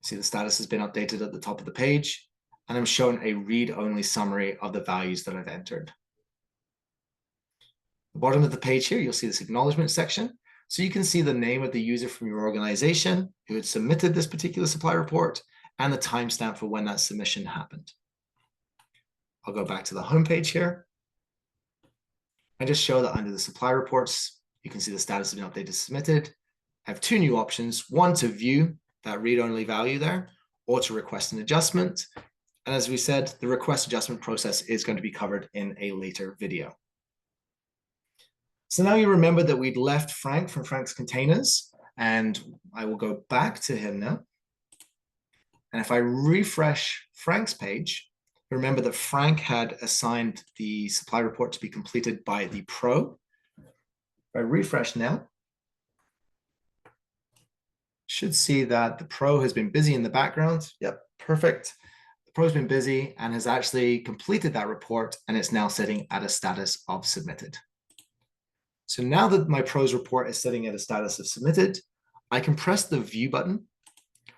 See, the status has been updated at the top of the page, and I'm shown a read-only summary of the values that I've entered. At the bottom of the page here, you'll see this acknowledgement section. So you can see the name of the user from your organization who had submitted this particular supply report and the timestamp for when that submission happened. I'll go back to the home page here and just show that under the supply reports, you can see the status has been updated, submitted. I have two new options, one to view that read-only value there, or to request an adjustment. And as we said, the request adjustment process is going to be covered in a later video. So now you remember that we'd left Frank from Frank's containers, and I will go back to him now. And if I refresh Frank's page, remember that Frank had assigned the supply report to be completed by the pro. If I refresh now, should see that the pro has been busy in the background. Yep, perfect. The pro's been busy and has actually completed that report, and it's now sitting at a status of submitted. So now that my pro's report is sitting at a status of submitted, I can press the view button,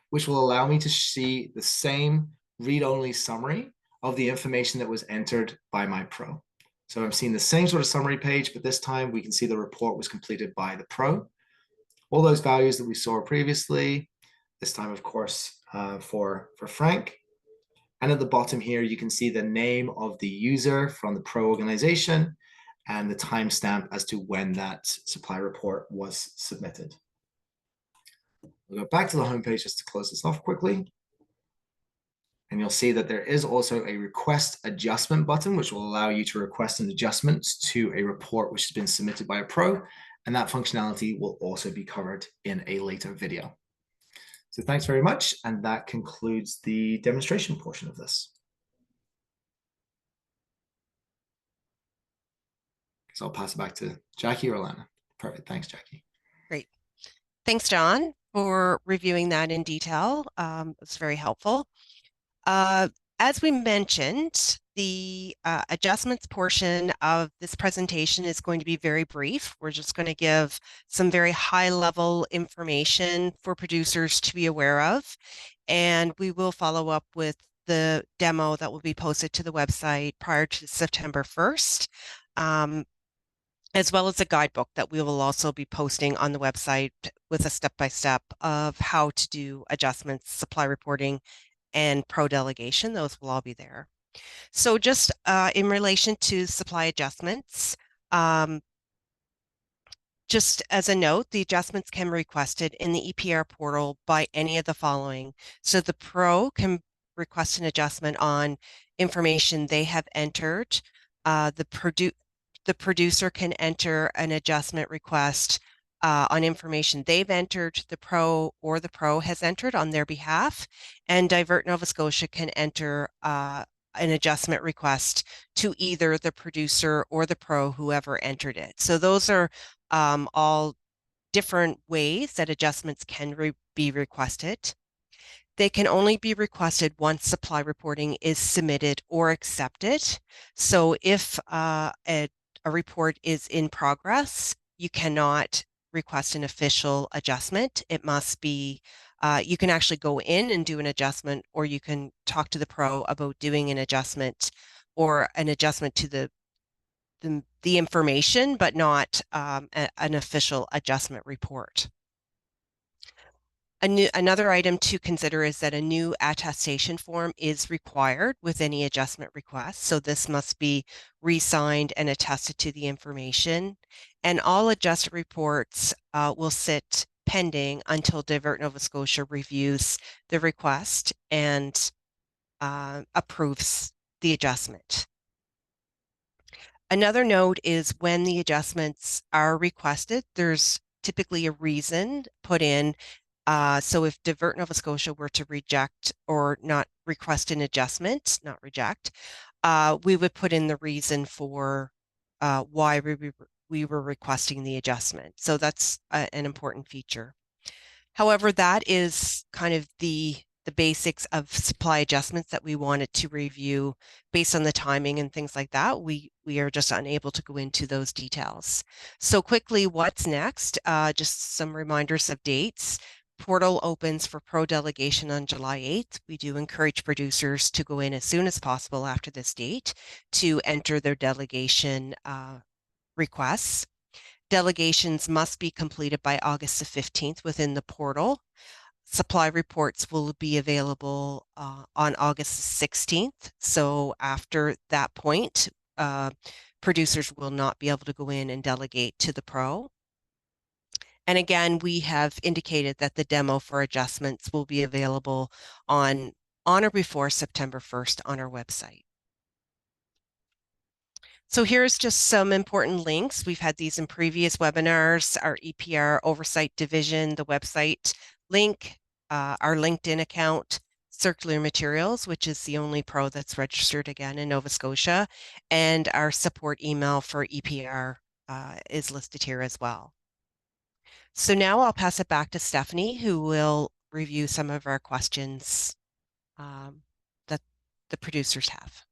which will allow me to see the same read-only summary of the information that was entered by my pro. So I'm seeing the same sort of summary page, but this time we can see the report was completed by the pro. All those values that we saw previously, this time, of course, for Frank. And at the bottom here, you can see the name of the user from the pro organization and the timestamp as to when that supply report was submitted. We'll go back to the home page just to close this off quickly. And you'll see that there is also a request adjustment button, which will allow you to request an adjustment to a report which has been submitted by a pro. And that functionality will also be covered in a later video. So thanks very much. And that concludes the demonstration portion of this. So I'll pass it back to Jackie or Lana. Perfect. Thanks, Jackie. Great. Thanks, John, for reviewing that in detail. It's very helpful. As we mentioned, the adjustments portion of this presentation is going to be very brief. We're just going to give some very high-level information for producers to be aware of, and we will follow up with the demo that will be posted to the website prior to September 1st. As well as a guidebook that we will also be posting on the website with a step-by-step of how to do adjustments, supply reporting, and pro delegation. Those will all be there. So just in relation to supply adjustments, just as a note, the adjustments can be requested in the EPR portal by any of the following. So the pro can request an adjustment on information they have entered. The producer can enter an adjustment request on information they've entered, the pro has entered on their behalf, and Divert Nova Scotia can enter an adjustment request to either the producer or the pro, whoever entered it. So those are all different ways that adjustments can be requested. They can only be requested once supply reporting is submitted or accepted. So if a report is in progress, you cannot request an official adjustment. It must be, you can actually go in and do an adjustment, or you can talk to the pro about doing an adjustment or an adjustment to the information, but not an official adjustment report. Another item to consider is that a new attestation form is required with any adjustment request. So this must be re-signed and attested to the information. And all adjusted reports will sit pending until Divert Nova Scotia reviews the request and approves the adjustment. Another note is when the adjustments are requested, there's typically a reason put in. So if Divert Nova Scotia were to reject or not request an adjustment, not reject, we would put in the reason for why we were requesting the adjustment. So that's an important feature. However, that is kind of the basics of supply adjustments that we wanted to review based on the timing and things like that. We are just unable to go into those details. So quickly, what's next? Just some reminders of dates. Portal opens for pro delegation on July 8th. We do encourage producers to go in as soon as possible after this date to enter their delegation requests. Delegations must be completed by August the 15th within the portal. Supply reports will be available on August 16th. So after that point, producers will not be able to go in and delegate to the pro. And again, we have indicated that the demo for adjustments will be available on or before September 1st on our website. So here's just some important links. We've had these in previous webinars, our EPR Oversight Division, the website link, our LinkedIn account, Circular Materials, which is the only pro that's registered again in Nova Scotia, and our support email for EPR is listed here as well. So now I'll pass it back to Stephanie, who will review some of our questions that the producers have.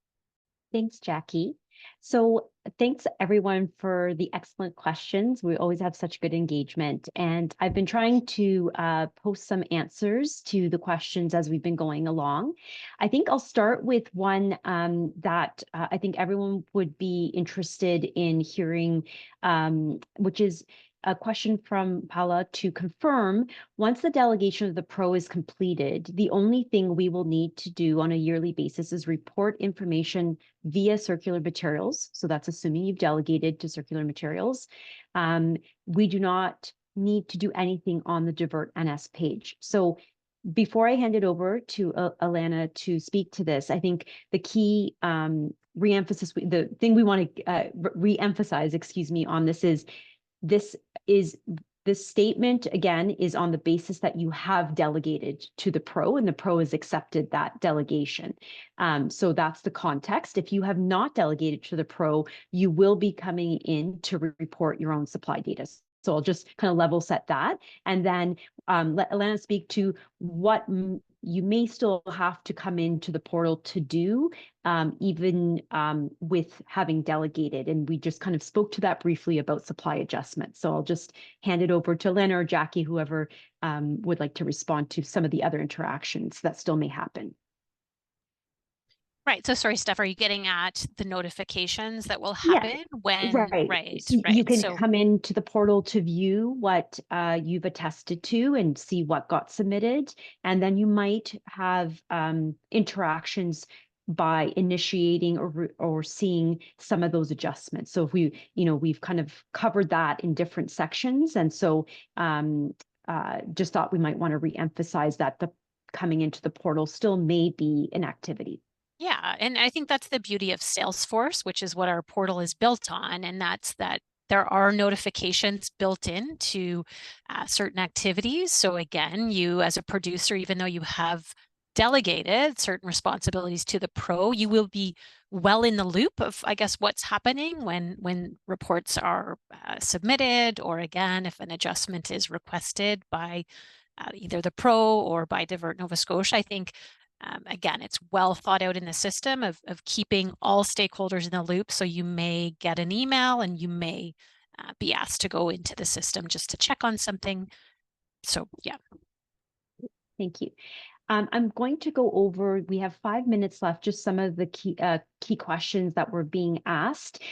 Thanks, Jackie. So thanks everyone for the excellent questions. We always have such good engagement. And I've been trying to post some answers to the questions as we've been going along. I think I'll start with one that I think everyone would be interested in hearing, which is a question from Paula to confirm, once the delegation of the pro is completed, the only thing we will need to do on a yearly basis is report information via circular materials. So that's assuming you've delegated to circular materials. We do not need to do anything on the Divert NS page. So before I hand it over to Alana to speak to this, I think the key re-emphasis, the thing we want to re-emphasize, excuse me, on this statement again is on the basis that you have delegated to the pro and the pro has accepted that delegation. So that's the context. If you have not delegated to the pro, you will be coming in to report your own supply data. So I'll just kind of level set that and then let Alana speak to what you may still have to come into the portal to do, even with having delegated. And we just kind of spoke to that briefly about supply adjustments. So I'll just hand it over to Lynn or Jackie, whoever would like to respond to some of the other interactions that still may happen. Right. So sorry, Steph, are you getting at the notifications that will happen when, right, So you can so come into the portal to view what you've attested to and see what got submitted. And then you might have interactions by initiating or seeing some of those adjustments. So if we've kind of covered that in different sections. And so just thought we might want to re-emphasize that the coming into the portal still may be an activity. yeah, and I think that's the beauty of Salesforce, which is what our portal is built on, and that's that there are notifications built into certain activities. So again, you as a producer, even though you have delegated certain responsibilities to the pro, you will be well in the loop of, I guess, what's happening when reports are submitted, or again, if an adjustment is requested by either the pro or by Divert Nova Scotia. I think again, it's well thought out in the system of keeping all stakeholders in the loop. So you may get an email and you may be asked to go into the system just to check on something. So yeah. Thank you. I'm going to go over, we have 5 minutes left, just some of the key questions that were being asked.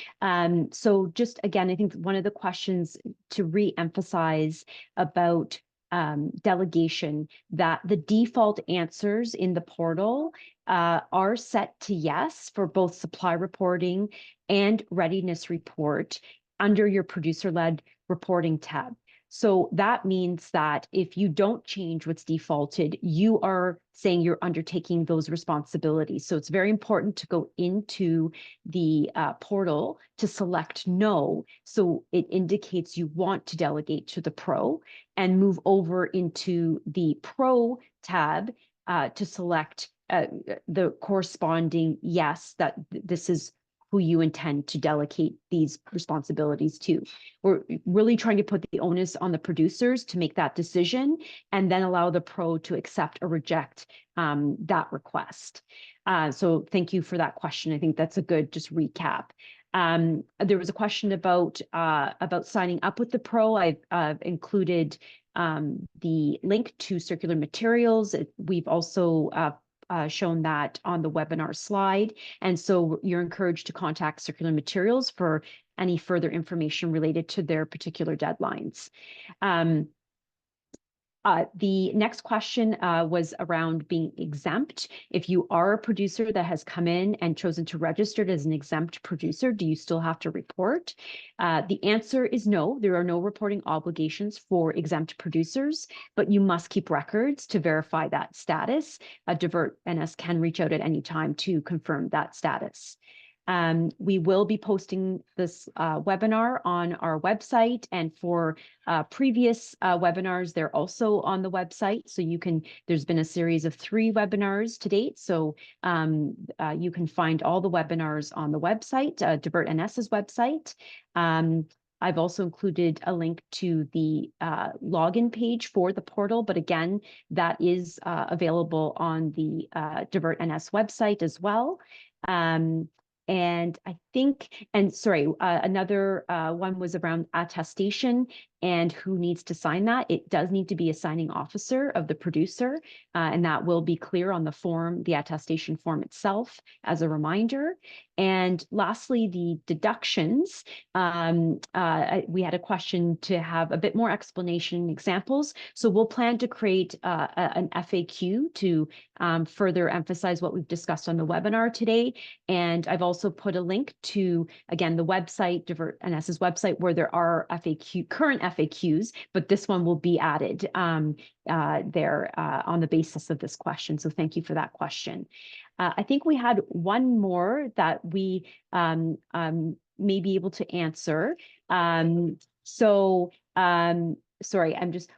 So just again, I think one of the questions to re-emphasize about delegation, that the default answers in the portal are set to yes for both supply reporting and readiness report under your producer-led reporting tab. So that means that if you don't change what's defaulted, you are saying you're undertaking those responsibilities. So it's very important to go into the portal to select no. So it indicates you want to delegate to the pro, and move over into the pro tab to select the corresponding yes, that this is who you intend to delegate these responsibilities to. We're really trying to put the onus on the producers to make that decision, and then allow the pro to accept or reject that request. So thank you for that question. I think that's a good just recap. There was a question about signing up with the pro. I've included the link to circular materials. We've also shown that on the webinar slide. And so you're encouraged to contact Circular Materials for any further information related to their particular deadlines. The next question was around being exempt. If you are a producer that has come in and chosen to register as an exempt producer, do you still have to report? The answer is no. There are no reporting obligations for exempt producers, but you must keep records to verify that status. Divert NS can reach out at any time to confirm that status. We will be posting this webinar on our website, and for previous webinars, they're also on the website. So you can, there's been a series of 3 webinars to date. So you can find all the webinars on the website, Divert NS's website. I've also included a link to the login page for the portal, but again, that is available on the Divert NS website as well. And I think, and sorry, another one was around attestation and who needs to sign that. It does need to be a signing officer of the producer, and that will be clear on the form, the attestation form itself, as a reminder. And lastly, the deductions. We had a question to have a bit more explanation and examples. So we'll plan to create an FAQ to further emphasize what we've discussed on the webinar today. And I've also put a link to, again, the website, Divert NS's website, where there are current FAQs, but this one will be added there on the basis of this question. So thank you for that question. I think we had one more that we may be able to answer. Sorry, I'm just,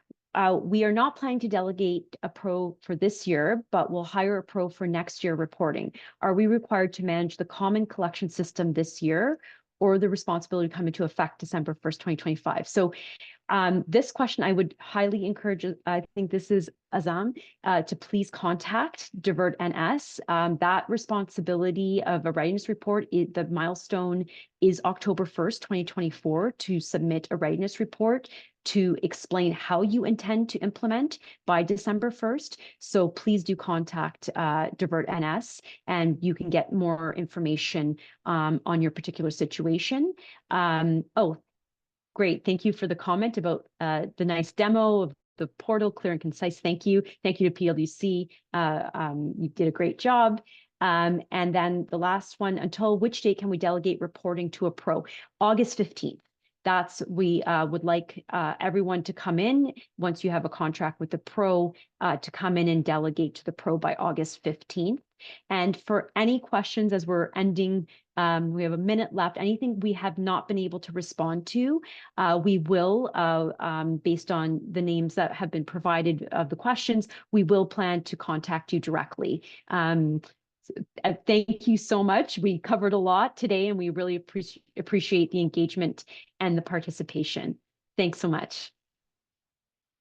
we are not planning to delegate a pro for this year, but we'll hire a pro for next year reporting. Are we required to manage the common collection system this year, or the responsibility come into effect December 1st, 2025? So this question, I would highly encourage, I think this is Azam, to please contact Divert NS. That responsibility of a readiness report, the milestone is October 1st, 2024, to submit a readiness report to explain how you intend to implement by December 1st. So please do contact Divert NS, and you can get more information on your particular situation. Great. Thank you for the comment about the nice demo of the portal, clear and concise. Thank you. Thank you to PwC. You did a great job. And then the last one, until which date can we delegate reporting to a pro? August 15th. We would like everyone to come in once you have a contract with the pro to come in and delegate to the pro by August 15th. And for any questions as we're ending, we have a minute left. Anything we have not been able to respond to, we will, based on the names that have been provided of the questions, we will plan to contact you directly. Thank you so much. We covered a lot today, and we really appreciate the engagement and the participation. Thanks so much.